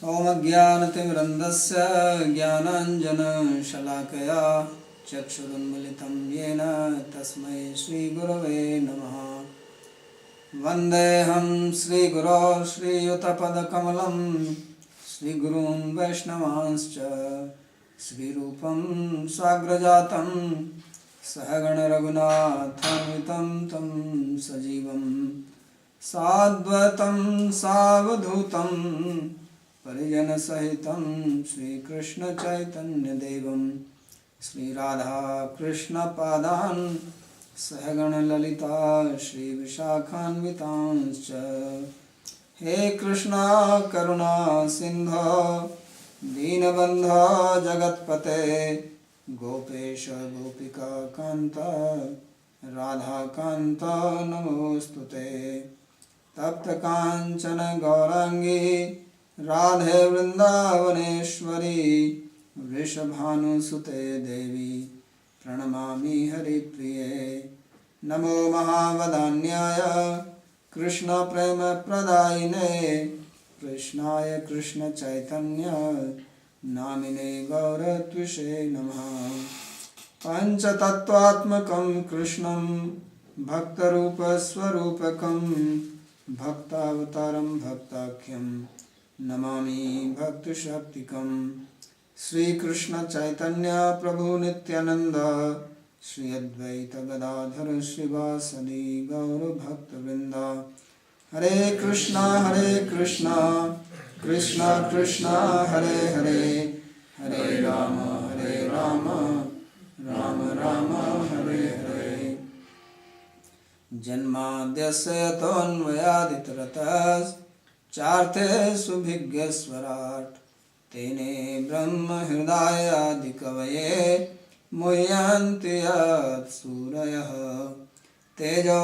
ओमज्ञानतिमिरन्दस्य ज्ञानाञ्जनशलाकया चक्षुरुन्मिलितं येन तस्मै श्रीगुरवे नमः। वन्देऽहं श्रीगुरो श्रीयुतपदकमलं श्रीगुरून् वैष्णवांश्च श्रीरूपं साग्रजातं सहगणरघुनाथान्वितं तं सजीवं साद्वैतं सावधूतं परिजनसहितं श्रीकृष्णचैतन्यदेवं श्रीराधाकृष्णपादान् सहगणललिता श्रीविशाखान्वितांश्च। हे कृष्णा करुणा सिन्धो दीनबन्धो जगत्पते गोपेश गोपिका कान्त राधाकान्त नमोऽस्तुते। तप्तकाञ्चन गौराङ्गी राधे वृन्दावनेश्वरी वृषभानुसुते देवी प्रणमामि हरिप्रिये। नमो महावदान्याय कृष्णप्रेमप्रदायिने कृष्णाय कृष्णचैतन्य नामिने गौरत्विषे नमः। पञ्चतत्त्वात्मकं कृष्णं भक्तरूपस्वरूपकं भक्तावतारं भक्ताख्यं नमामि भक्तशक्तिकं। श्रीकृष्ण चैतन्य प्रभु नित्यानंद श्री अद्वैत गदाधर श्रीवासदि गौर भक्तवृंद। हरे कृष्णा कृष्णा कृष्णा हरे हरे हरे राम राम राम हरे हरे। जन्माद्यस्य तोऽन्वयादितरतश्चार्थे सुभिज्ञस्वराट् तेने ब्रह्म हृदयादिकवये मुह्यन्ति यत्सूरयः। तेजो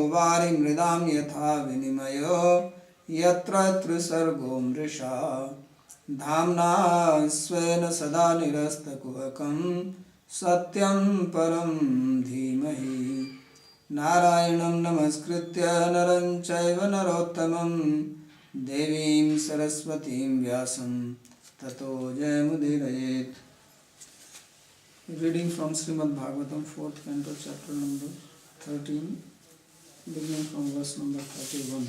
वारिमृदां यथा विनिमयो यत्र त्रिसर्गो मृषा धाम्ना स्वेन सदा निरस्तकुहकं सत्यं परं धीमहि। नारायणं नमस्कृत्य नरं चैव नरोत्तमं देवीं सरस्वतीं व्यासं ततो जयमुदीरयेत्। Reading from Srimad Bhagavatam, 4th Canto, chapter number 13, beginning from verse number 31.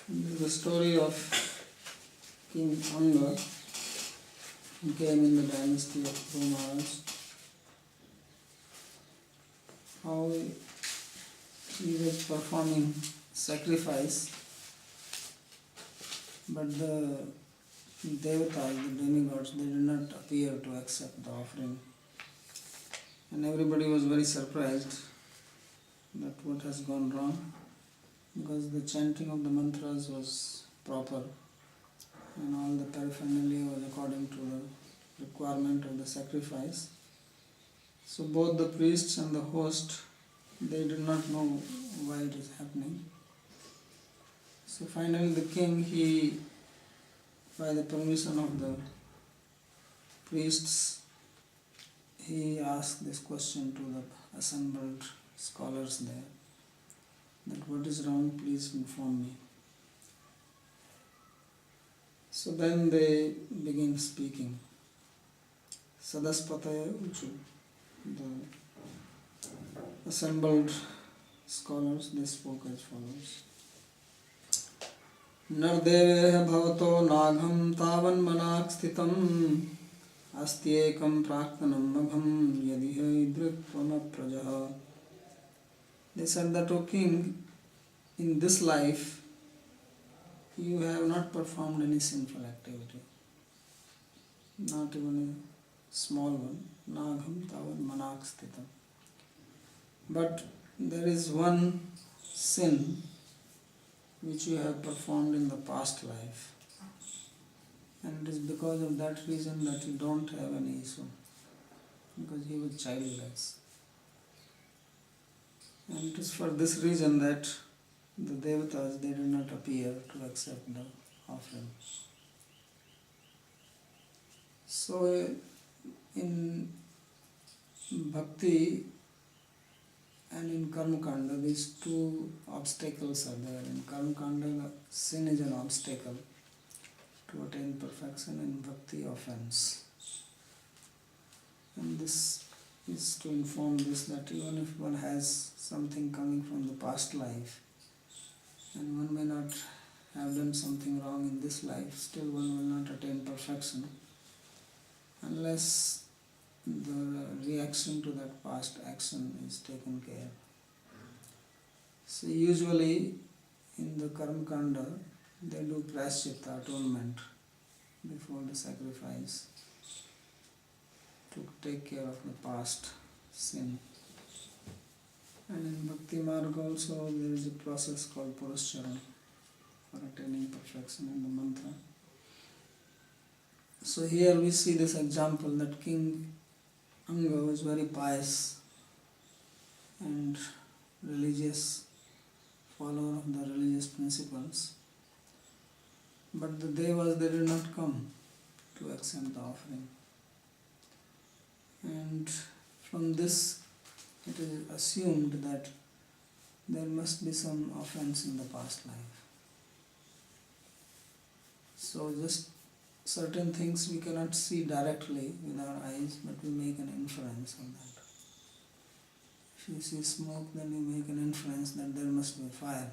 This is the story of King Anga, who came in the dynasty of Dhruva Maharaj. How he was performing sacrifice, but the devatas, the demigods, they did not appear to accept the offering. And everybody was very surprised that what has gone wrong, because the chanting of the mantras was proper and all the paraphernalia was according to the requirement of the sacrifice. So both the priests and the host, they did not know why it is happening. So finally the king, he, by the permission of the priests, he asked this question to the assembled scholars there, that what is wrong, please inform me. So then they begin speaking. Sadaspataya Uchu, the assembled scholars, they spoke as follows. नरदेवेह भवतो नाघं तावन्मनाक् स्थितम् अस्त्येकं प्राक्तनं मघं यदिह ईदृक्त्वमप्रजः. They said that, O king, in this life you have not performed any sinful activity, not even a small one. Nagham tavan sthitam. But there is one sin which you have performed in the past life, and it is because of that reason that you don't have any issue, because he was childless. And it is for this reason that the devatas, they did not appear to accept the offering. So in bhakti and in karma kanda, these two obstacles are there. In karma kanda, sin is an obstacle, to attain perfection in bhakti offense. And this is to inform this, that even if one has something coming from the past life, and one may not have done something wrong in this life, still one will not attain perfection unless the reaction to that past action is taken care. So usually in the Karma Kanda, they do prashchitta, atonement, before the sacrifice, to take care of the past sin. And in Bhakti Marg also there is a process called Puruscharan for attaining perfection in the mantra. So here we see this example that King Anga was very pious and religious, follower of the religious principles. But the Devas, they did not come to accept the offering. And from this it is assumed that there must be some offense in the past life. So just certain things we cannot see directly with our eyes, but we make an inference on that. If you see smoke, then you make an inference that there must be fire,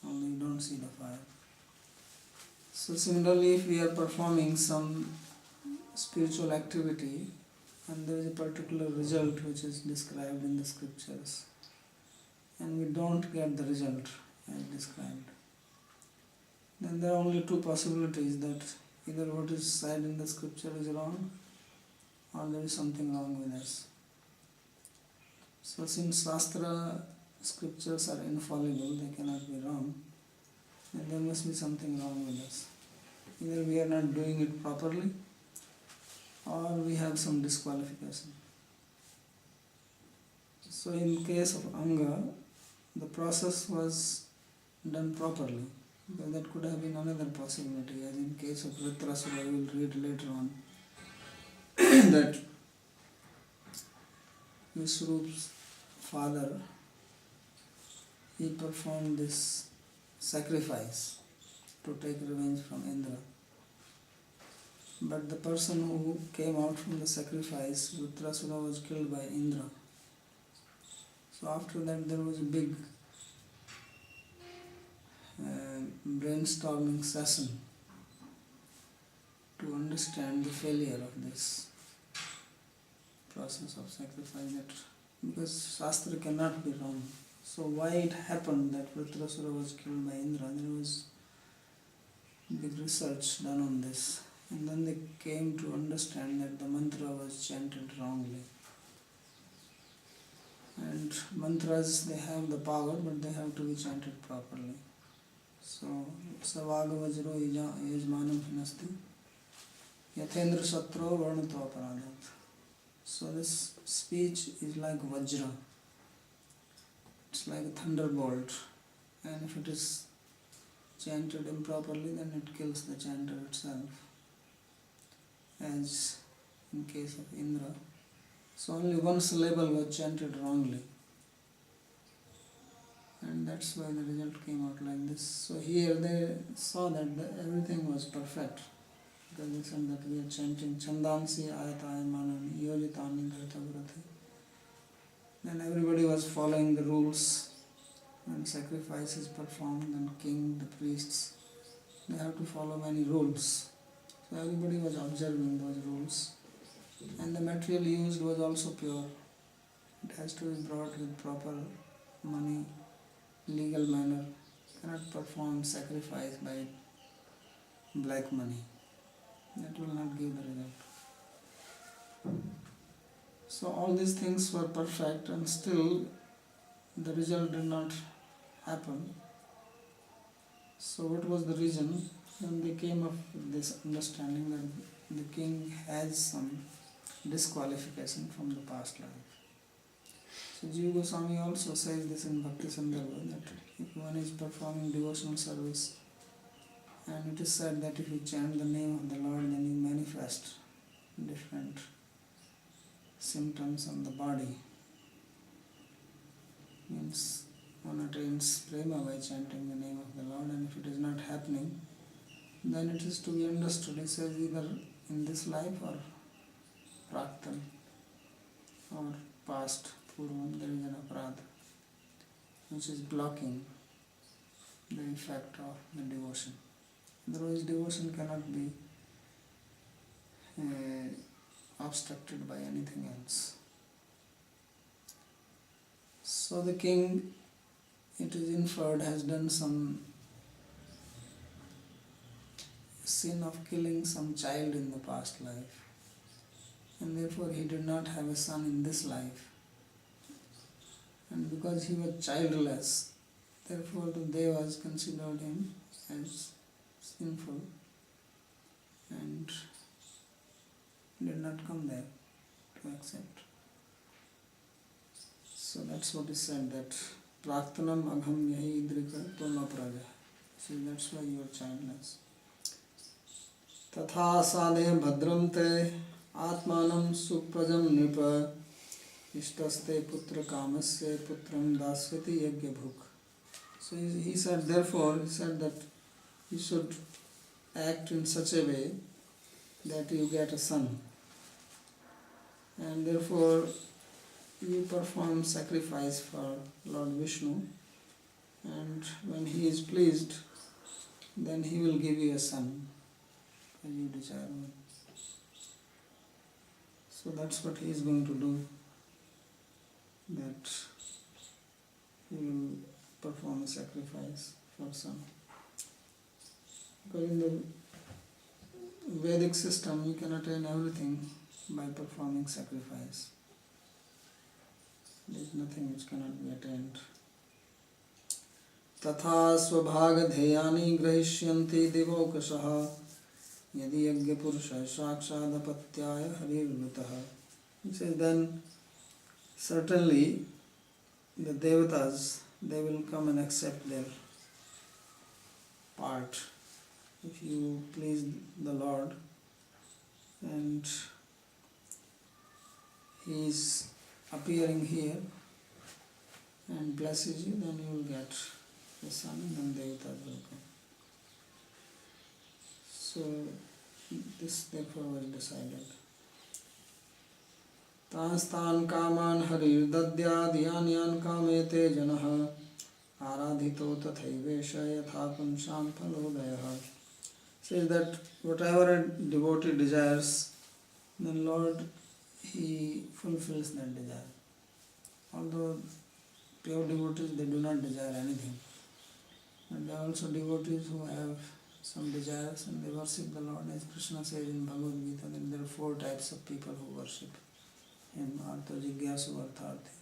only you don't see the fire. So similarly, if we are performing some spiritual activity and there is a particular result which is described in the scriptures, and we don't get the result as described, then there are only two possibilities, that either what is said in the scripture is wrong, or there is something wrong with us. So since Shastra scriptures are infallible, they cannot be wrong, then there must be something wrong with us. Either we are not doing it properly, or we have some disqualification. So in case of Anga, the process was done properly, because that could have been another possibility, as in case of Vritrasura, we will read later on that Vishru's father, he performed this sacrifice to take revenge from Indra. But the person who came out from the sacrifice, Vritrasura, was killed by Indra. So after that there was a big brainstorming session to understand the failure of this process of sacrifice, that because Shastra cannot be wrong. So why it happened that Vritrasura was killed by Indra, there was big research done on this, and then they came to understand that the mantra was chanted wrongly. And mantras, they have the power, but they have to be chanted properly. So, Savaga Vajro Yajmanam Hinasti Yathendra Satro Varnato Aparadat. So this speech is like Vajra. It's like a thunderbolt. And if it is chanted improperly, then it kills the chanter itself. As in case of Indra. So only one syllable was chanted wrongly. And that's why the result came out like this. So here they saw that everything was perfect. Because they said that we are chanting Chandansi Ayataya Manani Yojitani Dharitavrati. Then everybody was following the rules. When sacrifice is performed, then king, the priests, they have to follow many rules. So everybody was observing those rules. And the material used was also pure. It has to be brought with proper money, legal manner. Cannot perform sacrifice by black money. That will not give the result. So all these things were perfect, and still the result did not happen. So what was the reason? Then they came up with this understanding that the king has some disqualification from the past life. So Jiva Goswami also says this in Bhakti Sandarbha, that if one is performing devotional service, and it is said that if you chant the name of the Lord, then you manifest different symptoms on the body. Means one attains prema by chanting the name of the Lord, and if it is not happening, then it is to be understood. It says either in this life or praktan or past, purvam, there is an aparadha which is blocking the effect of the devotion. Otherwise devotion cannot be obstructed by anything else. So the king, it is inferred, has done some sin of killing some child in the past life, and therefore he did not have a son in this life. And because he was childless, therefore the Devas considered him as sinful and did not come there to accept. So that's what is said, that Praktanam agham yahi idrika toma praja. So that's why you are childless. Tatha sadhe bhadram te atmanam suprajam nipa ishtaste putra kamasya putram dasyati yagya bhuk. So he said, therefore, he said that you should act in such a way that you get a son. And therefore you perform sacrifice for Lord Vishnu, and when he is pleased, then he will give you a son as you desire one. So that's what he is going to do, that he will perform a sacrifice for son. Because in the Vedic system you can attain everything by performing sacrifice. There is nothing which cannot be attained. Tatha svabhagadheyani grahishyanti divokashaha yadi yagya purusha shakshadapatyaya harirvitaha. He says, then certainly the devatas, they will come and accept their part. If you please the Lord and he is appearing here and blesses you, then you will get the son, and then devatas will come. So this therefore was decided. Tanstan kaman harir dadyad yan yan kamete janah aradhito tathaivesha yatha punsham phalodayah. Says that whatever a devotee desires, then Lord, he fulfills that desire. Although pure devotees, they do not desire anything. And there are also devotees who have some desires and they worship the Lord. As Krishna says in Bhagavad Gita, that there are 4 types of people who worship him. Artha jigyasu artharthi,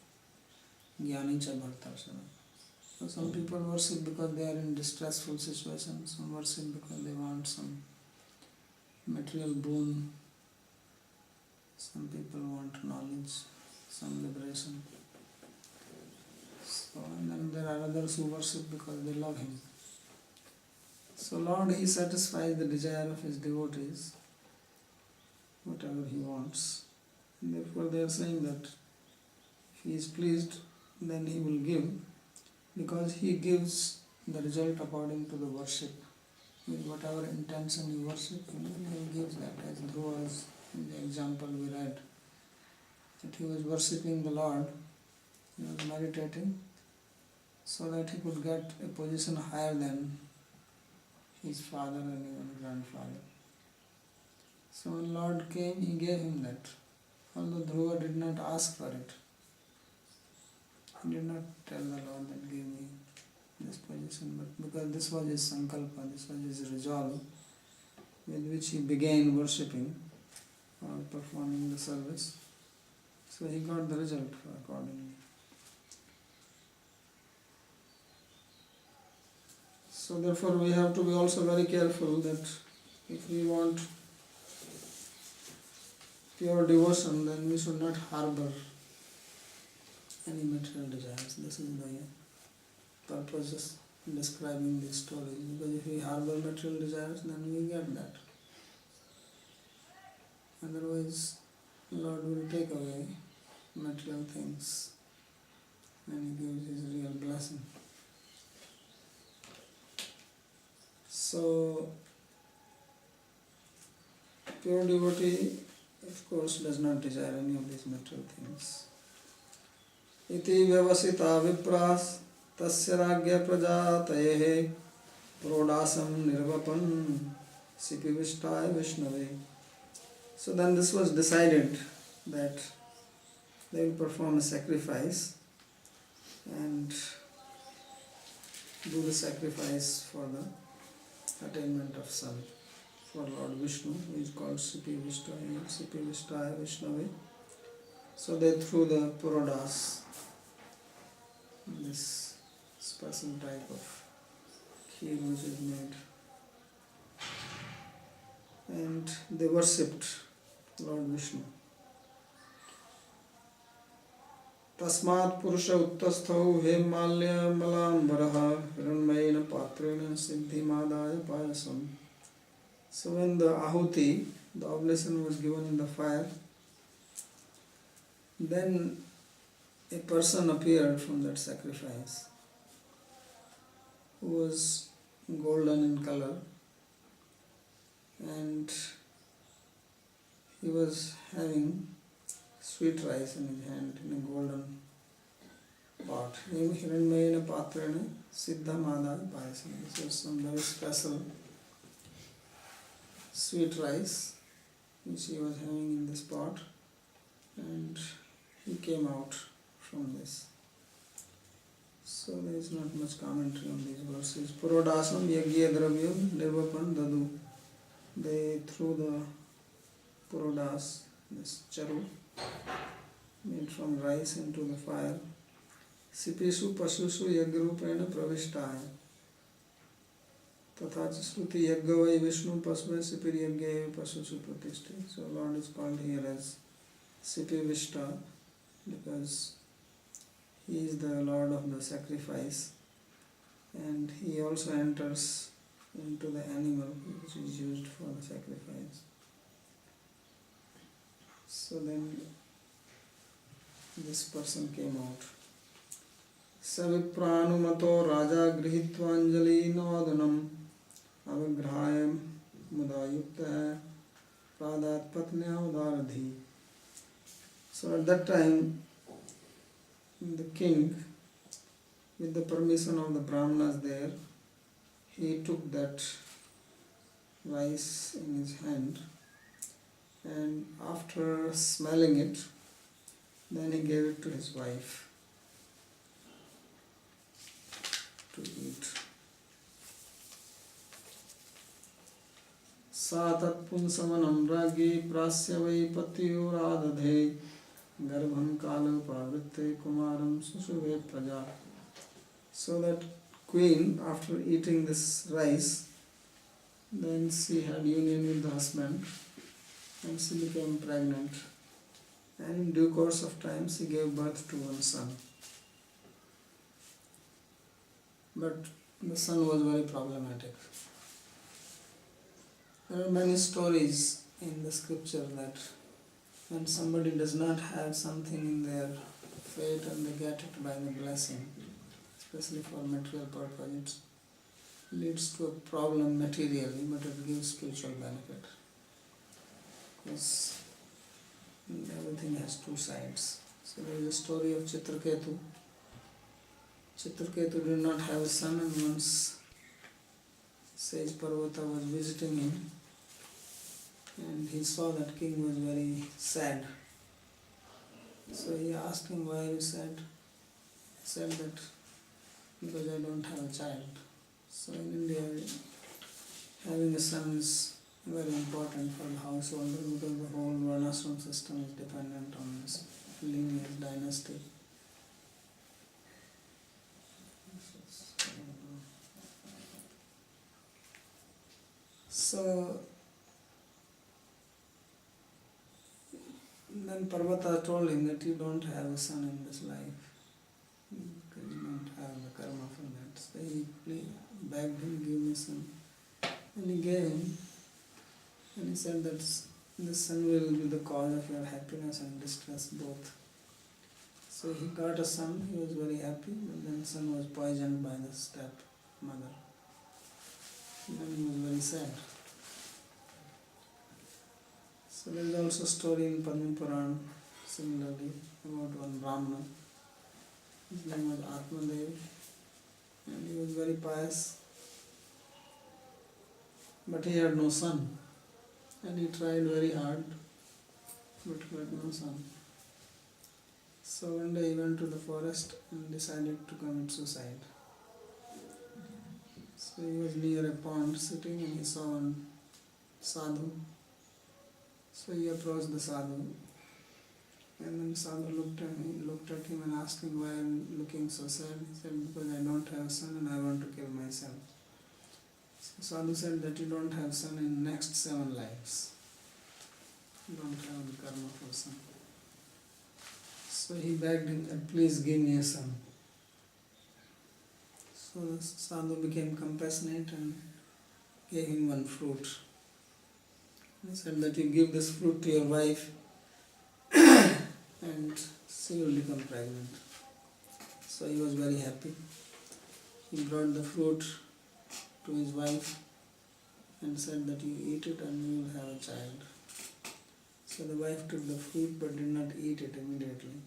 jnani cha bhartasana. So some people worship because they are in distressful situations, some worship because they want some material boon, some people want knowledge, some liberation. So, and then there are others who worship because they love him. So Lord, he satisfies the desire of his devotees, whatever he wants. And therefore they are saying that if he is pleased, then he will give, because he gives the result according to the worship. With whatever intention you worship, he gives that. As Dhruva, as in the example we read, that he was worshipping the Lord, he was meditating, so that he could get a position higher than his father and even grandfather. So when Lord came, he gave him that. Although Dhruva did not ask for it. He did not tell the Lord that give me this position, but because this was his sankalpa, this was his resolve, with which he began worshipping or performing the service, so he got the result accordingly. So therefore we have to be also very careful that if we want pure devotion, then we should not harbor any material desires. This is the purpose of describing this story. Because if we harbor material desires, then we get that. Otherwise, Lord will take away material things and he gives his real blessing. So Pure devotee, of course, does not desire any of these material things. Iti vyavasita vipras tasya ragya prajatayehe prodasam nirvapan sipi vishtaya vishnave. So then this was decided that they will perform a sacrifice and do the sacrifice for the attainment of sun for Lord Vishnu, who is called Sipi Vishtaya Vishnave. So they threw the purodas, this special type of kheer which is made, and they worshipped Lord Vishnu. Tasmat Purusha Uttasthau Hemalya Malambaraha Hiranmayena Patrena Siddhi Madaya Payasam. So when the ahuti, the oblation was given in the fire, then a person appeared from that sacrifice who was golden in color, and he was having sweet rice in his hand in a golden pot. Hiranmayena Patrena Siddha Madaya Payasam. This was some very special sweet rice which he was having in this pot, and he came out from this. So there is not much commentary on these verses. Purodasam yagya dravyam nirvapan dadu. They threw the purodas, this charu made from rice, into the fire. Sipisu pasusu yagrupena pravishtaya. तथा च श्रुति यज्ञ वै विष्णु पशुवे सिपिर यज्ञ पशुषु प्रतिष्ठे. So Lord is called here as Sipi Vishta because he is the Lord of the sacrifice, and he also enters into the animal which is used for the sacrifice. So then this person came out. Savipranumato raja grihitvanjali navadunam avigrahayam mudayukta pradat patnya udaradhi. So at that time, the king, with the permission of the brahmanas there, he took that rice in his hand, and after smelling it, then he gave it to his wife to eat. Satat punsamanam ragi prasya vai patiuradadhe garbham kala parvritte kumaram susuve praja. So that queen, after eating this rice, then she had union with the husband and she became pregnant, and in due course of time she gave birth to one son. But the son was very problematic. There are many stories in the scripture that when somebody does not have something in their fate and they get it by the blessing, especially for material purpose, it leads to a problem materially, but it gives spiritual benefit. Because everything has two sides. So there is a story of Chitraketu. Chitraketu did not have a son, and once Sage Parvata was visiting him, and he saw that king was very sad. So he asked him, why are you sad? He said that because I don't have a child. So in India, having a son is very important for the household because the whole varnashram system is dependent on this lineage dynasty. So then Parvata told him that you don't have a son in this life because you don't have the karma for that. So he begged him, give me a son. And he gave him, and he said that the son will be the cause of your happiness and distress both. So he got a son, he was very happy, but then the son was poisoned by the stepmother. Then he was very sad. So there is also a story in Padma Puran similarly about one Brahmana. His name was Atmadev and he was very pious, but he had no son and he tried very hard but got no son. So one day he went to the forest and decided to commit suicide. So he was near a pond sitting and he saw one sadhu. So he approached the sadhu and then sadhu looked at him and asked him, why are you looking so sad? He said, because I don't have a son and I want to kill myself. So sadhu said that you don't have son in next 7 lives. You don't have the karma for son. So he begged him that please give me a son. So the sadhu became compassionate and gave him one fruit. He said that you give this fruit to your wife and she will become pregnant. So he was very happy. He brought the fruit to his wife and said that you eat it and you will have a child. So the wife took the fruit but did not eat it immediately.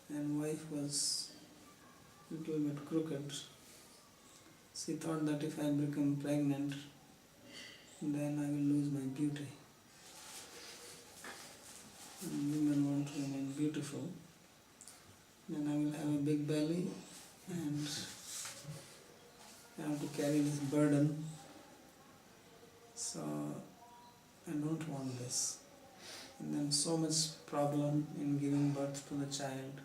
And wife was a little bit crooked. She thought that if I become pregnant, then I will lose my beauty. And women want to remain beautiful. Then I will have a big belly and I have to carry this burden. So I don't want this. And then so much problem in giving birth to the child.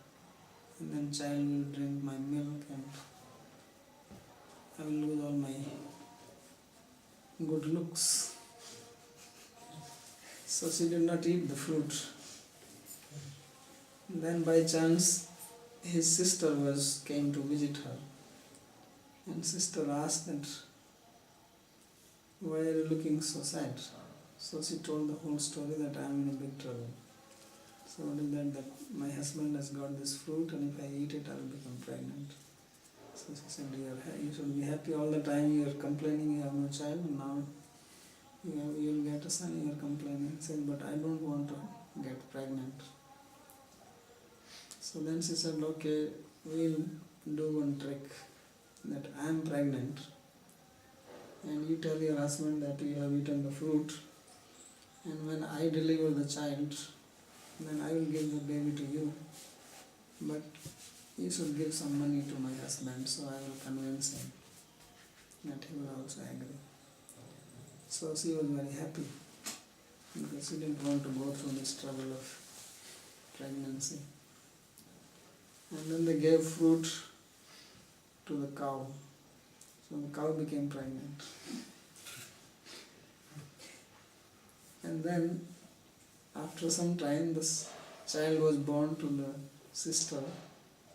And then child will drink my milk and I will lose all my good looks. So she did not eat the fruit. And then by chance his sister came to visit her. And sister asked that, why are you looking so sad? So she told the whole story that I am in a big trouble. So what is that my husband has got this fruit and if I eat it I will become pregnant. So she said, you should be happy all the time. You are complaining you have no child and now you will get a son, you are complaining. She said, but I don't want to get pregnant. So then she said, okay, we will do one trick, that I am pregnant and you tell your husband that you have eaten the fruit, and when I deliver the child, then I will give the baby to you, but you should give some money to my husband, so I will convince him that he will also agree. So she was very happy because she didn't want to go through this trouble of pregnancy. And then they gave fruit to the cow. So the cow became pregnant. And then after some time this child was born to the sister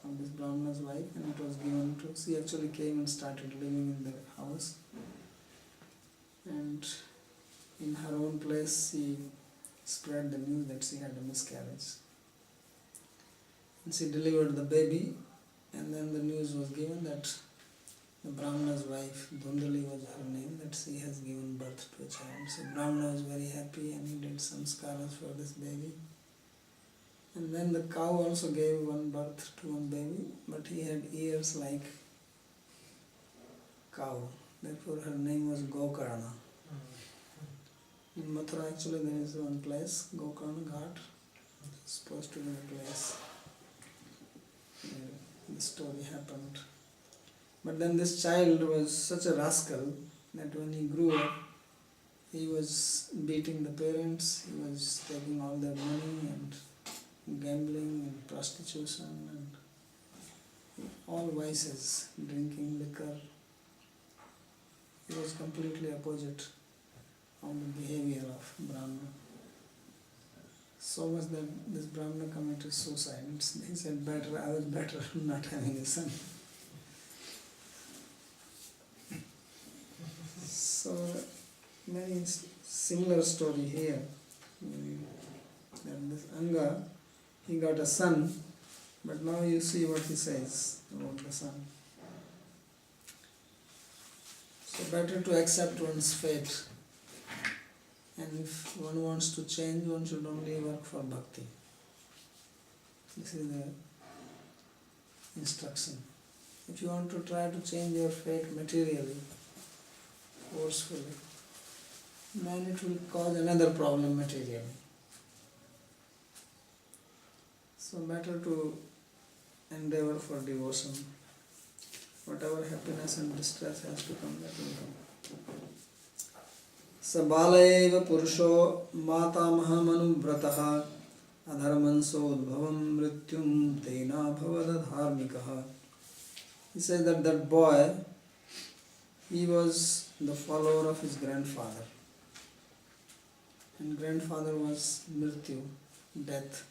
of this Brahmana's wife, and it was given to, she actually came and started living in the house. And in her own place she spread the news that she had a miscarriage. And she delivered the baby, and then the news was given that the Brahmana's wife, Dhundali was her name, that she has given birth to a child. So Brahmana was very happy and he did samskaras for this baby. And then the cow also gave one birth to one baby, but he had ears like cow. Therefore her name was Gokarna. In Mathura actually there is one place, Gokarna Ghat. It's supposed to be a place where the story happened. But then this child was such a rascal that when he grew up, he was beating the parents, he was taking all their money and gambling and prostitution and all vices, drinking liquor. He was completely opposite of the behavior of Brahmana. So much that this Brahmana committed suicide. He said, I was better not having a son. So many similar story here. That this Anga, he got a son, but now you see what he says about the son. So better to accept one's fate And if one wants to change, one should only work for bhakti. This is the instruction. If you want to try to change your fate materially, forcefully, then it will cause another problem materially. So better to endeavor for devotion. Whatever happiness and distress has to come, that will come. Sabalayeva purusho matamaha manubhrataha adharmansodbhavam mrityum tena bhavadadharmikaha. He says that boy, he was the follower of his grandfather. And grandfather was mrityu, death.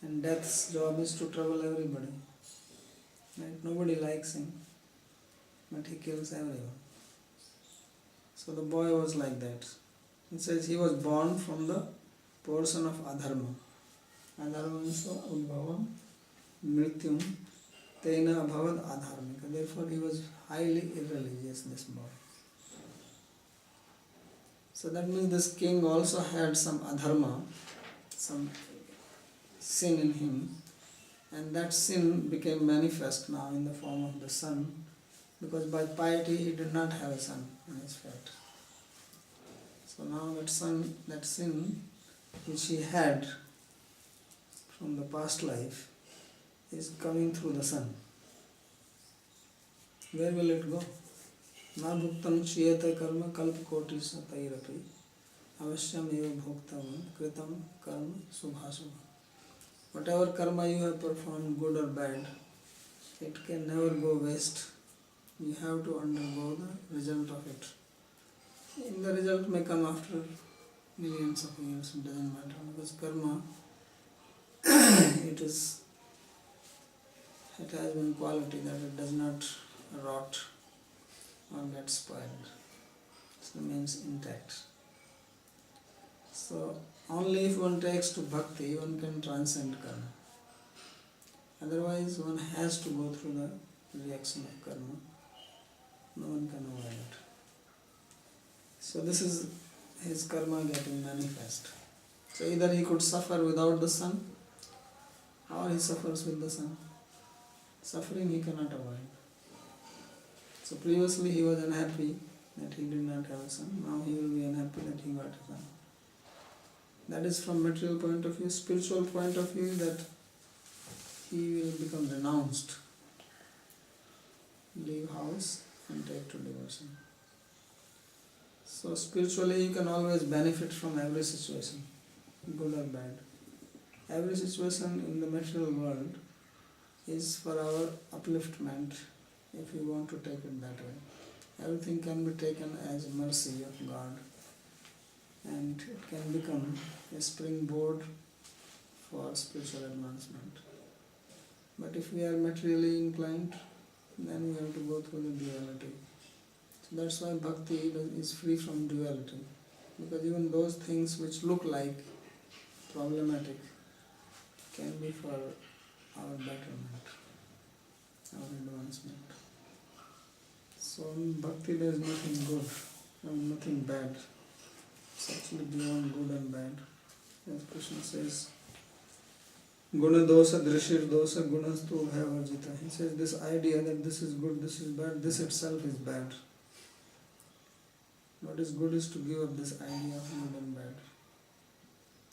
And death's job is to trouble everybody. Right? Nobody likes him, but he kills everyone. So the boy was like that. It says he was born from the portion of adharma. Adharma means udbhavam mrityum tena bhavad adharmika. Therefore he was highly irreligious, this boy. So that means this king also had some adharma, some sin in him, and that sin became manifest now in the form of the son, because by piety he did not have a son in his fate. So now that sin which he had from the past life is coming through the son. Where will it go? Na bhuktam chiyate karma kalpakoti satairapi avasyam eva bhuktam kritam karma subhasubha. Whatever karma you have performed, good or bad, it can never go waste. You have to undergo the result of it. And the result may come after millions of years, it doesn't matter, because karma, it has one quality that it does not rot or get spoiled. It remains intact. So only if one takes to bhakti, one can transcend karma. Otherwise, one has to go through the reaction of karma. No one can avoid it. So this is his karma getting manifest. So either he could suffer without the sun, or he suffers with the sun. Suffering he cannot avoid. So previously he was unhappy that he did not have a son. Now he will be unhappy that he got a son. That is from material point of view. Spiritual point of view, that he will become renounced, leave house and take to devotion. So spiritually you can always benefit from every situation, good or bad. Every situation in the material world is for our upliftment, if we want to take it that way. Everything can be taken as mercy of God, and it can become a springboard for spiritual advancement. But if we are materially inclined, then we have to go through the duality. So that's why bhakti is free from duality, because even those things which look like problematic can be for our betterment, our advancement. So in bhakti there is nothing good and nothing bad. It's actually beyond good and bad. As Krishna says, Guna dosa drishir dosa gunastu bhayavarjita. He says this idea that this is good, this is bad, this itself is bad. What is good is to give up this idea of good and bad,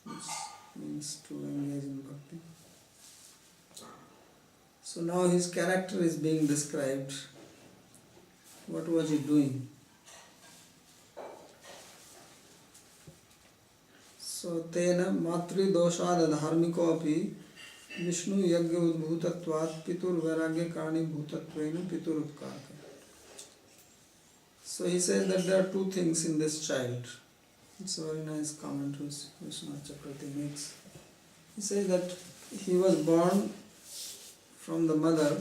which means to engage in bhakti. So now his character is being described. What was he doing? So tena matri doshad dharmiko api Vishnu yagya udbhutatvat pitur vairagya karani bhutatvena pitur utkarka. So he says that there are two things in this child. It's a very nice comment which Vishwanath Chakravarti makes. He says that he was born from the mother,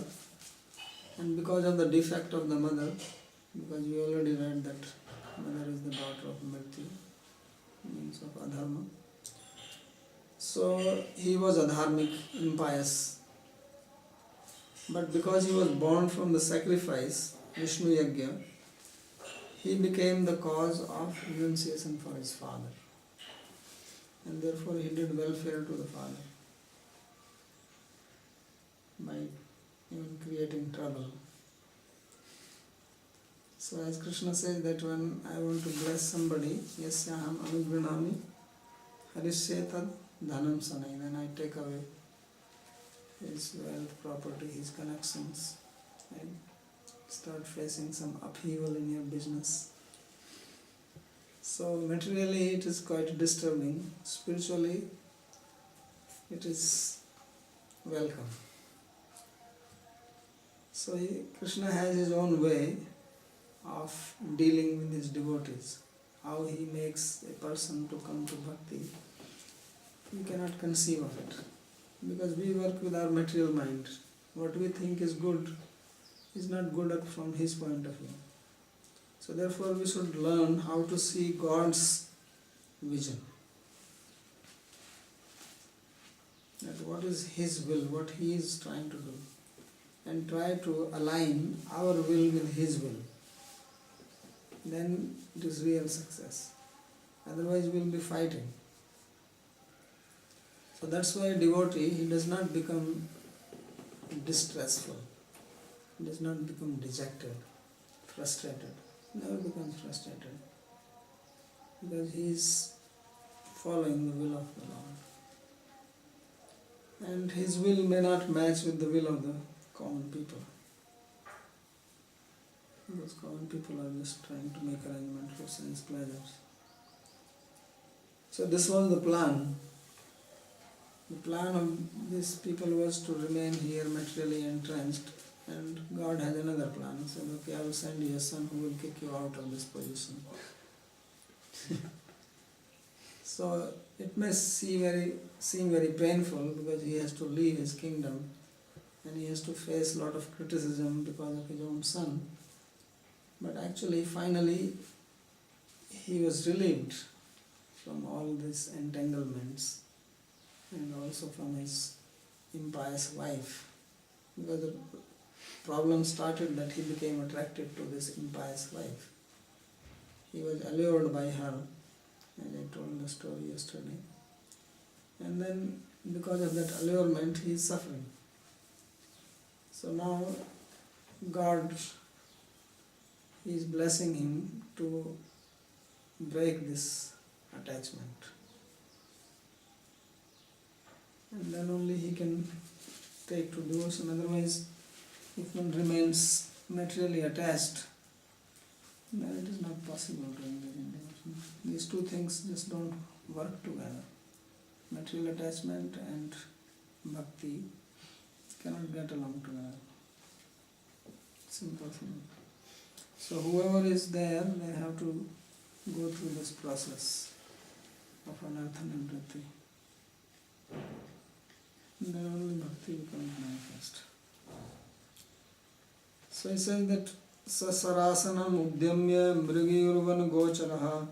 and because of the defect of the mother, because we already read that mother is the daughter of Mrityu, means of adharma. So he was adharmic, impious. But because he was born from the sacrifice, Vishnu Yagya, he became the cause of renunciation for his father. And therefore he did welfare to the father by even creating trouble. So as Krishna says that when I want to bless somebody, yasyaham anugranami harishetad dhanam sanai, then I take away his wealth, property, his connections, and start facing some upheaval in your business. So materially it is quite disturbing. Spiritually it is welcome. So Krishna has his own way of dealing with his devotees. How he makes a person to come to bhakti, we cannot conceive of it. Because we work with our material mind. What we think is good is not good from his point of view. So therefore we should learn how to see God's vision. That what is his will, what he is trying to do. And try to align our will with his will. Then it is real success. Otherwise we will be fighting. So that's why a devotee, he does not become distressful. He does not become dejected, frustrated. Never becomes frustrated. Because he is following the will of the Lord. And his will may not match with the will of the common people. Because common people are just trying to make arrangement for sense pleasures. So this was the plan. The plan of these people was to remain here materially entrenched, and God has another plan. He said, okay, I will send you a son who will kick you out of this position. So it may seem very painful because he has to leave his kingdom and he has to face a lot of criticism because of his own son. But actually, finally, he was relieved from all these entanglements and also from his impious wife. Because the problem started that he became attracted to this impious wife. He was allured by her, as I told the story yesterday. And then because of that allurement, he is suffering. So now God is blessing him to break this attachment. And then only he can take to devotion. Otherwise, if one remains materially attached, then it is not possible to engage in devotion. These two things just don't work together. Material attachment and bhakti cannot get along together. It's impossible. So whoever is there, they have to go through this process of anartha nivritti. Then only bhakti becomes manifest. So he says that sasarasanam udyamya mrigiyurvan gocharaha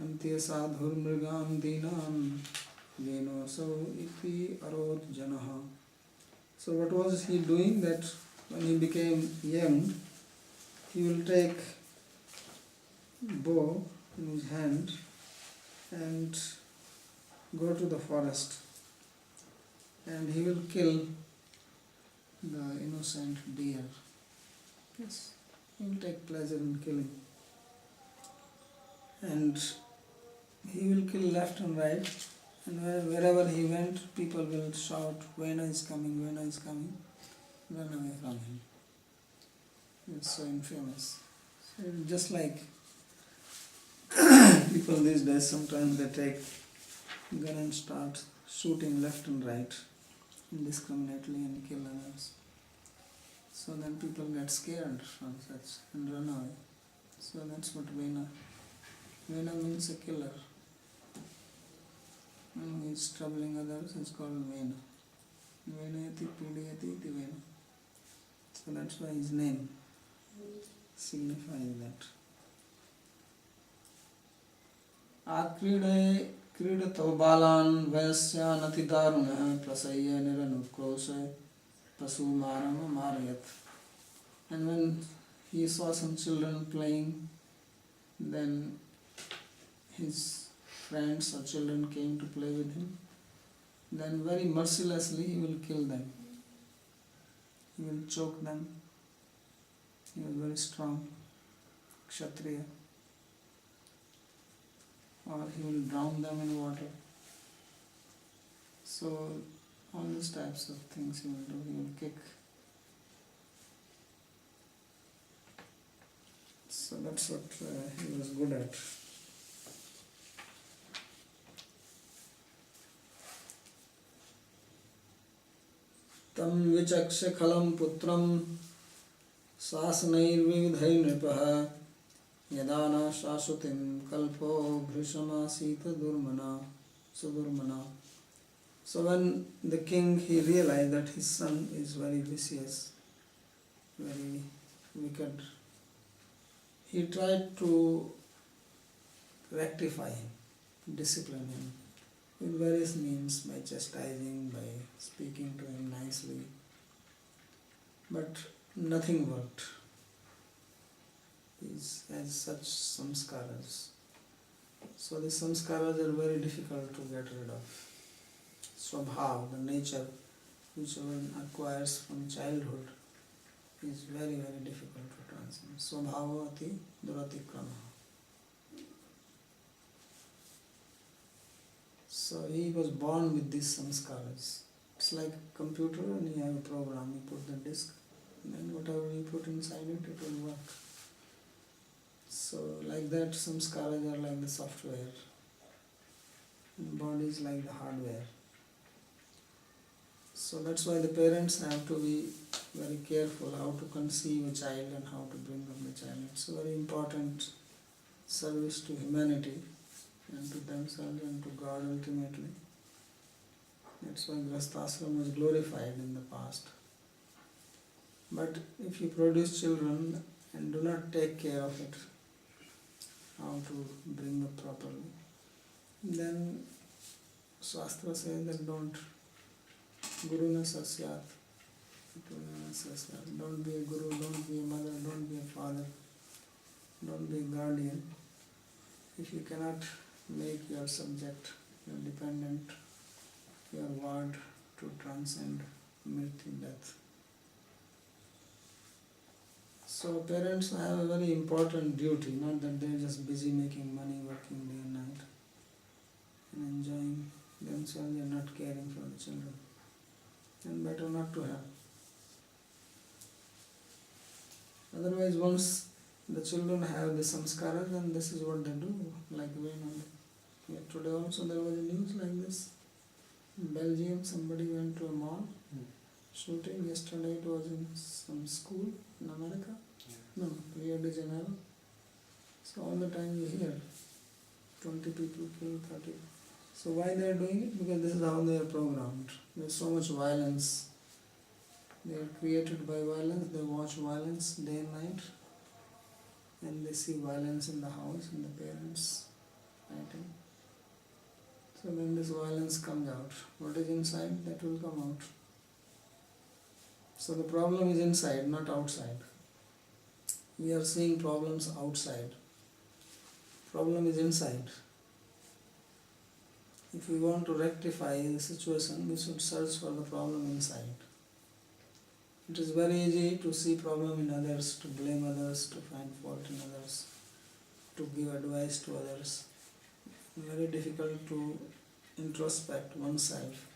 hantiya sadhur mrigam dinam veno sau iti arod janaha. So what was he doing? That when he became young, he will take bow in his hand and go to the forest, and he will kill the innocent deer. Yes, he will take pleasure in killing. And he will kill left and right, and wherever he went, people will shout, Vena is coming, Vena is coming, run away from him. It's so infamous. So just like people these days, sometimes they take gun and start shooting left and right indiscriminately and kill others. So then people get scared from such and run away. So that's what Vena. Vena means a killer. When he is troubling others, it's called Vena. Venayati pidayati iti Vena. So that's why his name signifies that. Akride kridato balan vaisya nati daruna prasaya niranukrosha pasu marama marayat. And when he saw some children playing then his friends or children came to play with him, then very mercilessly he will kill them. He will choke them. He was very strong, Kshatriya. Or he will drown them in water. So all these types of things he will do. He will kick. So that's what he was good at. Tam vichaksha khalam putram sasanairvividhai nripaha yadana shasutim kalpo bhrishama sita durmana sudurmana. So when the king, he realized that his son is very vicious, very wicked, he tried to rectify him, discipline him with various means, by chastising, by speaking to him nicely. But nothing worked. He has such samskaras. So the samskaras are very difficult to get rid of. Swabhav, the nature which one acquires from childhood, is very, very difficult to transcend. Swabhavati duratikrama. So he was born with these samskaras. It's like a computer and you have a program. You put the disk and then whatever you put inside it, it will work. So like that, samskaras are like the software. And body is like the hardware. So that's why the parents have to be very careful how to conceive a child and how to bring up the child. It's a very important service to humanity and to themselves and to God ultimately. That's why Grasthashram was glorified in the past. But if you produce children and do not take care of it, how to bring up properly, then Shastra says that don't Guru na sasyat. Don't be a guru, don't be a mother, don't be a father, don't be a guardian. If you cannot make your subject, your dependent, your ward to transcend mrityu, death. So parents have a very important duty, not that they are just busy making money, working day and night and enjoying themselves, they are not caring for the children. And better not to have. Otherwise, once the children have the samskaras, then this is what they do. Like today also there was a news like this. In Belgium, somebody went to a mall shooting. Yesterday it was in some school in America. No, Rio de Janeiro. So all the time you hear 20 people killed, 30. So why they are doing it? Because this is how they are programmed. There is so much violence. They are created by violence. They watch violence day and night. And they see violence in the house, in the parents fighting. So then this violence comes out. What is inside, that will come out. So the problem is inside, not outside. We are seeing problems outside. Problem is inside. If we want to rectify the situation, we should search for the problem inside. It is very easy to see problem in others, to blame others, to find fault in others, to give advice to others. Very difficult to introspect oneself,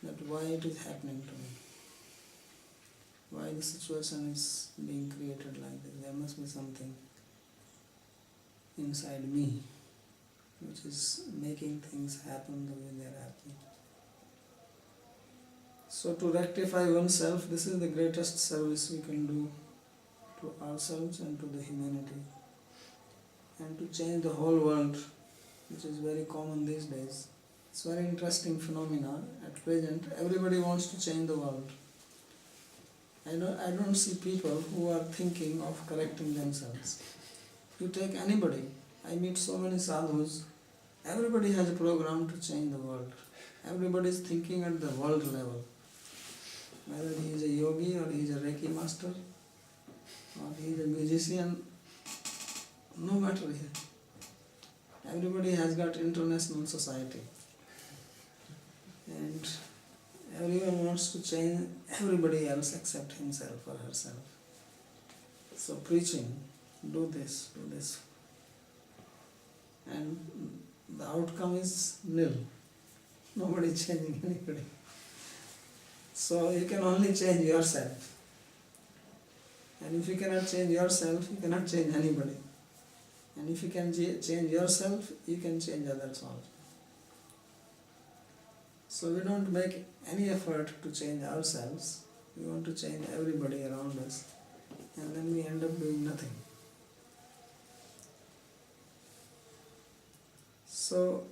that why it is happening to me. Why the situation is being created like this. There must be something inside me which is making things happen the way they are happening. So to rectify oneself, this is the greatest service we can do to ourselves and to the humanity. And to change the whole world, which is very common these days. It's a very interesting phenomena. At present, everybody wants to change the world. I don't see people who are thinking of correcting themselves. You take anybody. I meet so many sadhus. Everybody has a program to change the world. Everybody is thinking at the world level. Whether he is a yogi or he is a Reiki master or he is a musician, no matter here. Everybody has got international society. And everyone wants to change everybody else except himself or herself. So preaching, do this. And the outcome is nil. Nobody is changing anybody. So you can only change yourself. And if you cannot change yourself, you cannot change anybody. And if you can change yourself, you can change others also. So we don't make any effort to change ourselves. We want to change everybody around us. And then we end up doing nothing. So,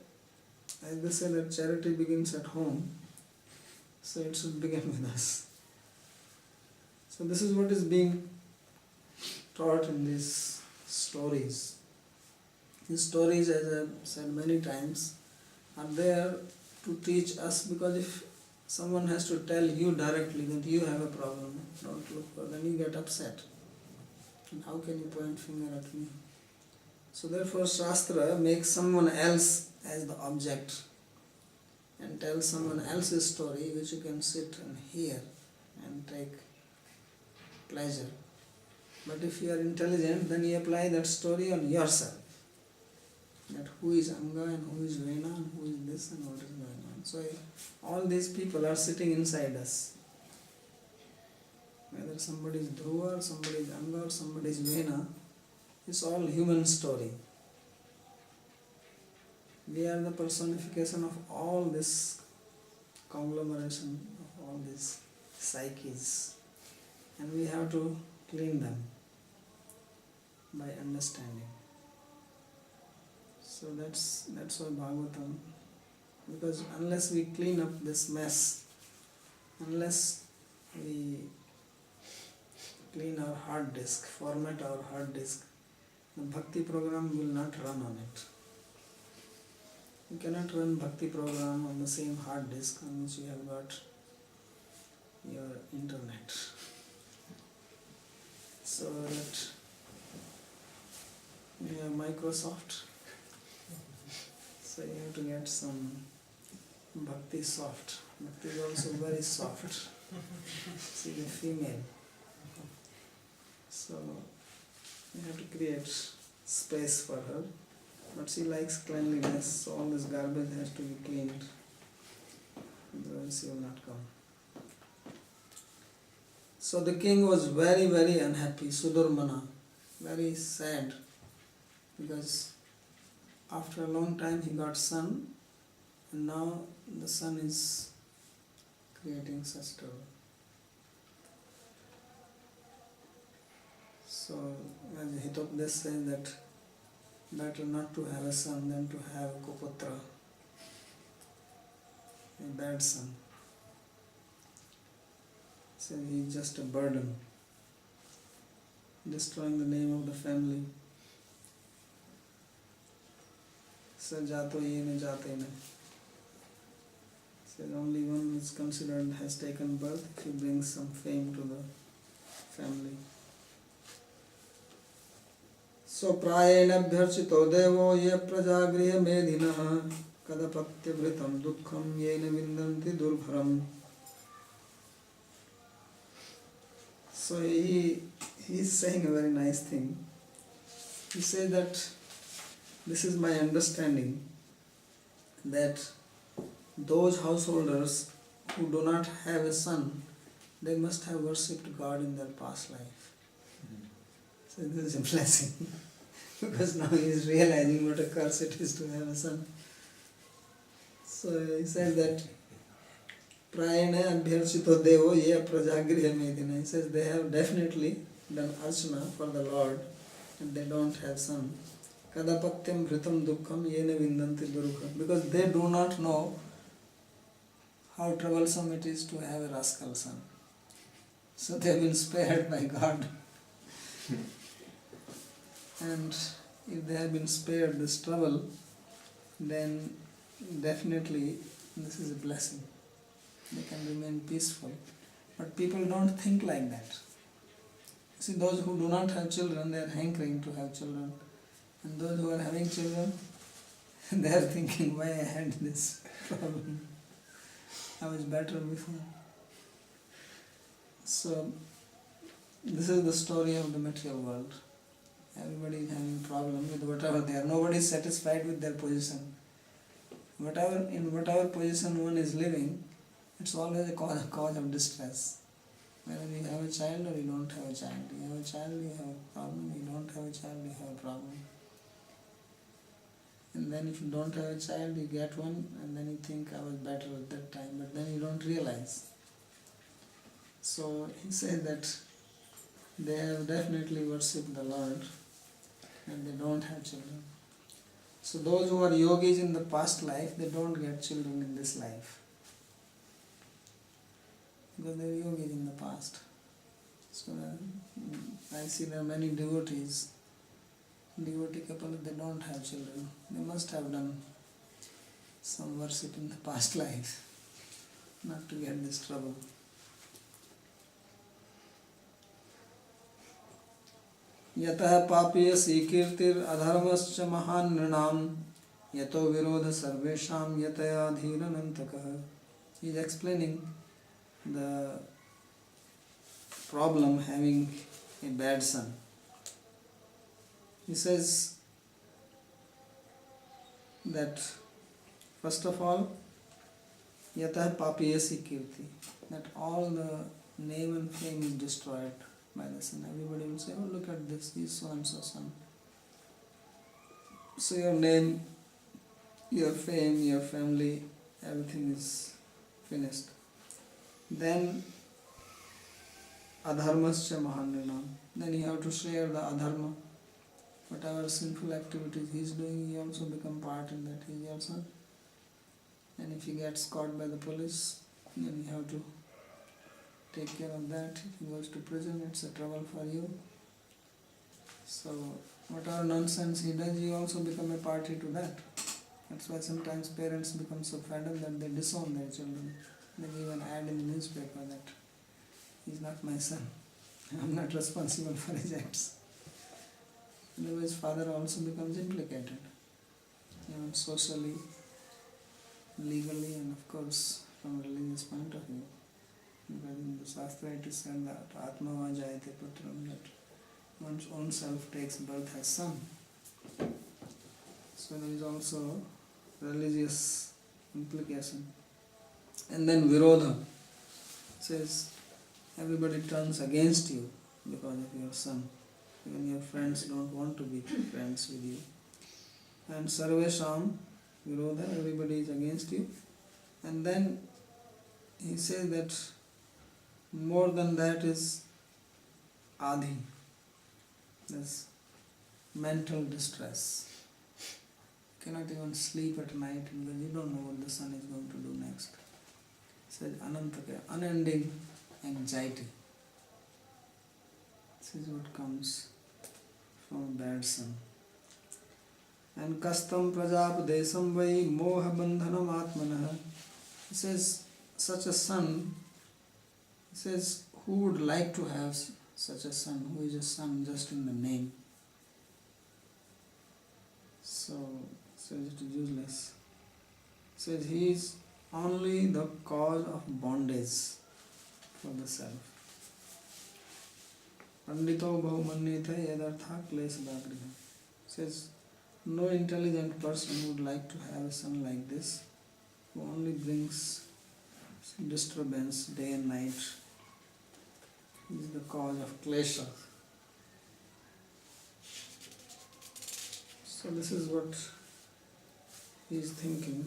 as they say that charity begins at home, so it should begin with us. So this is what is being taught in these stories. These stories, as I have said many times, are there to teach us, because if someone has to tell you directly that you have a problem, don't look for, then you get upset. And how can you point finger at me? So therefore Shastra makes someone else as the object and tell someone else's story which you can sit and hear and take pleasure. But if you are intelligent, then you apply that story on yourself. That who is Anga and who is Vena and who is this and what is going on. So all these people are sitting inside us. Whether somebody is Dhruva or somebody is Anga or somebody is Vena, it's all human story. We are the personification of all this conglomeration of all these psyches, and we have to clean them by understanding. So that's why Bhagavatam, because unless we clean up this mess, unless we clean our hard disk, format our hard disk, the bhakti program will not run on it. You cannot run bhakti program on the same hard disk on which you have got your internet. So that we have Microsoft. So you have to get some bhakti soft. Bhakti is also very soft. She is a female. So you have to create space for her. But she likes cleanliness, so all this garbage has to be cleaned. Otherwise she will not come. So the king was very, very unhappy, Sudurmana, very sad, because after a long time he got son, and now the son is creating such trouble. So as Hitopdesh says that better not to have a son than to have a kuputra, a bad son. So he is just a burden, destroying the name of the family. So jato yena jatena. So only one who is considered has taken birth if he brings some fame to the family. So prayena bhyarchito devo ye prajagriya medhinaha kadapatya vritam dukkham yena vindanti durbharam. So he is saying a very nice thing. He says that this is my understanding, that those householders who do not have a son, they must have worshipped God in their past life. So this is a blessing. Because now he is realizing what a curse it is to have a son. So he says that Prayana abhyarchito devo ye prajagriha medina. He says they have definitely done archana for the Lord and they don't have son. Kadapatyam vritam dukkham yena vindanti durukha. Because they do not know how troublesome it is to have a rascal son. So they have been spared by God. And if they have been spared this trouble, then definitely this is a blessing. They can remain peaceful. But people don't think like that. See, those who do not have children, they are hankering to have children. And those who are having children, they are thinking, why I had this problem. I was better before. So, this is the story of the material world. Everybody is having a problem with whatever they are. Nobody is satisfied with their position. In whatever position one is living, it's always a cause of distress. Whether you have a child or you don't have a child. You have a child, you have a problem. You don't have a child, you have a problem. And then if you don't have a child, you get one, and then you think I was better at that time, but then you don't realize. So he said that they have definitely worshipped the Lord and they don't have children. So those who are yogis in the past life, they don't get children in this life. Because they were yogis in the past. So I see there are many devotees. Devotee couple, they don't have children. They must have done some worship in the past life, not to get this trouble. Yatah papiyasi kirtir adharmascha mahan nrinam yato virodha sarvesham yataya dhiranantakah. He is explaining the problem having a bad son. He says that first of all, yatah papiyasi kirti, that all the name and fame is destroyed by the son. Everybody will say, oh, look at this, he is so and so son. So your name, your fame, your family, everything is finished. Then adharmascha mahanrinam. Then you have to share the adharma. Whatever sinful activities he is doing, he also become part in that. He is your son. And if he gets caught by the police, then you have to take care of that. If he goes to prison, it's a trouble for you. So whatever nonsense he does, you also become a party to that. That's why sometimes parents become so fed up that they disown their children. They give an ad in the newspaper that he's not my son. I'm not responsible for his acts. Otherwise, father also becomes implicated, even socially, legally, and of course from a religious point of view. Because in the Shastra it is said that Atma va jayate putram, that one's own self takes birth as son. So there is also religious implication. And then Virodha says everybody turns against you because of your son. Even your friends don't want to be friends with you. And Sarvesham Virodha, everybody is against you. And then he says that more than that is Adi. That's mental distress. You cannot even sleep at night because you don't know what the son is going to do next. It says Anantaka, unending anxiety. This is what comes from a bad son. And kastam prajapadesam vai moha bandhanam atmanah. He says, such a son, he says, who would like to have such a son, who is a son just in the name? So it is useless. He says he is only the cause of bondage for the self. Pandito bahumanyeta yadartha klesabagriha. Says no intelligent person would like to have a son like this, who only brings disturbance day and night. He is the cause of klesha. So this is what he is thinking.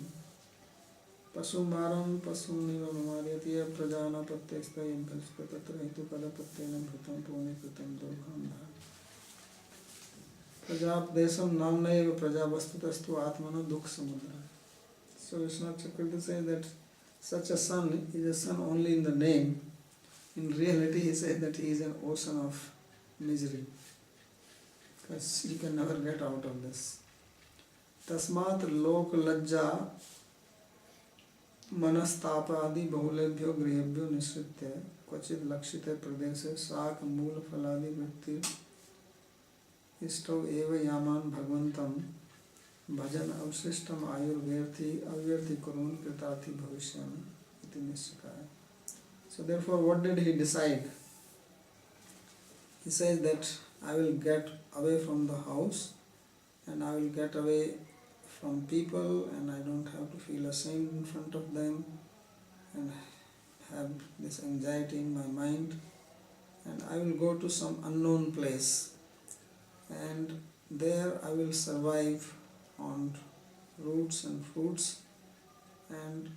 Pasumbaram pasuniva mamariyatiya prajana pratyeksta yamkalshka tatra hitu padapatyena bhutam pune kritam durgham dha. Prajapdesam namna eva prajavastutastu atmana dukh samudra. So Vishwanath Chakravarti says that such a son is a son only in the name. In reality he says that he is an ocean of misery, because he can never get out of this. Tasmat lok lajja manastapadi bahulebhyo grihebhyo nisritya kvachid lakshite pradeshe sak mool phaladi vritti Istau eva yaman bhagvantam bhajan avsishtam ayurverti kurun kritarthi bhavishyami iti nishchakaya. So therefore, what did he decide? He says that I will get away from the house and I will get away from people, and I don't have to feel ashamed in front of them and have this anxiety in my mind, and I will go to some unknown place, and there I will survive on roots and fruits, and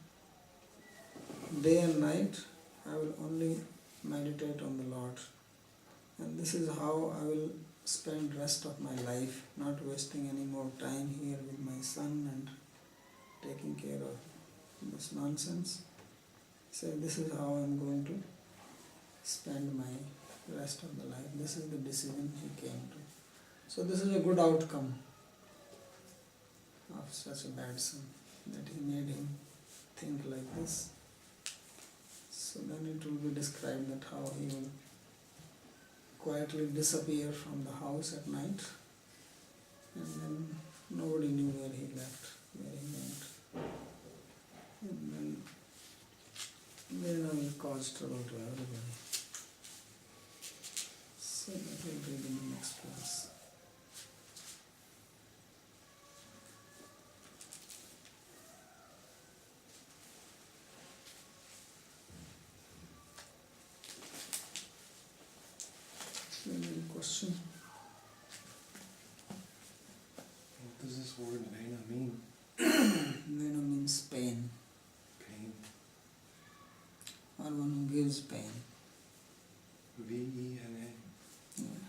day and night I will only meditate on the Lord, and this is how I will spend rest of my life, not wasting any more time here with my son and taking care of this nonsense. So this is how I am going to spend my rest of the life. This is the decision he came to. So this is a good outcome of such a bad son, that he made him think like this. So then it will be described that how he will quietly disappear from the house at night, and then nobody knew where he left, where he went. And then I will cause trouble to everybody. So that will read in the next class. Any question? What does this word Vena mean? Vena means pain, Pain. or one who gives pain. V-E-N-A. Yeah.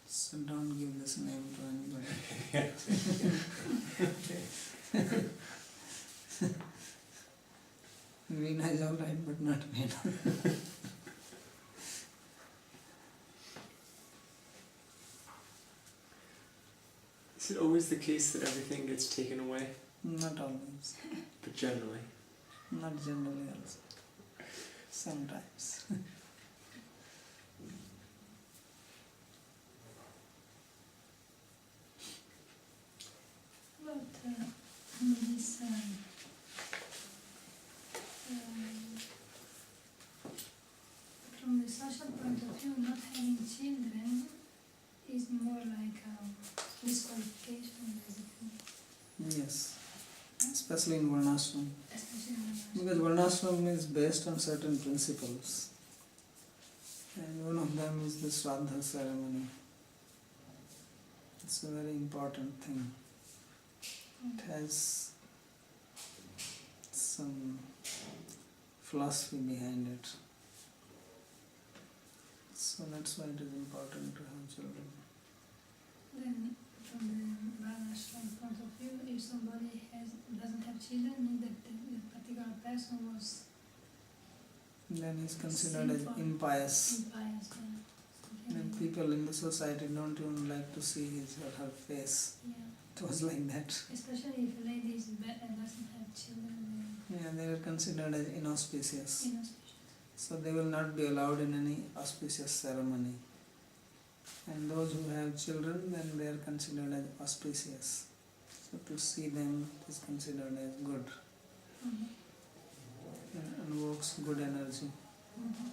So don't give this name to anybody. Veena is alright, but not Vena. Is it always the case that everything gets taken away? Not always. But generally? Not generally also. Sometimes. But this from the social point of view, not having children is more like a disqualification, basically. Yes. Especially in Varnashram. Especially in Because Varnashram is based on certain principles. And one of them is the Shraddha ceremony. It's a very important thing. It has some philosophy behind it. So that's why it is important to have children. Then, from the Varnashram point of view, if somebody doesn't have children, means that the particular person was Then he's considered as sinful, impious. impious, yeah. And people in the society don't even like to see his or her face. Yeah. It was like that. Especially if a lady doesn't have children, Yeah, they are considered as inauspicious. then inauspicious. So they will not be allowed in any auspicious ceremony. And those who have children, then they are considered as auspicious. So to see them is considered as good Mm-hmm. and evokes good energy. Mm-hmm.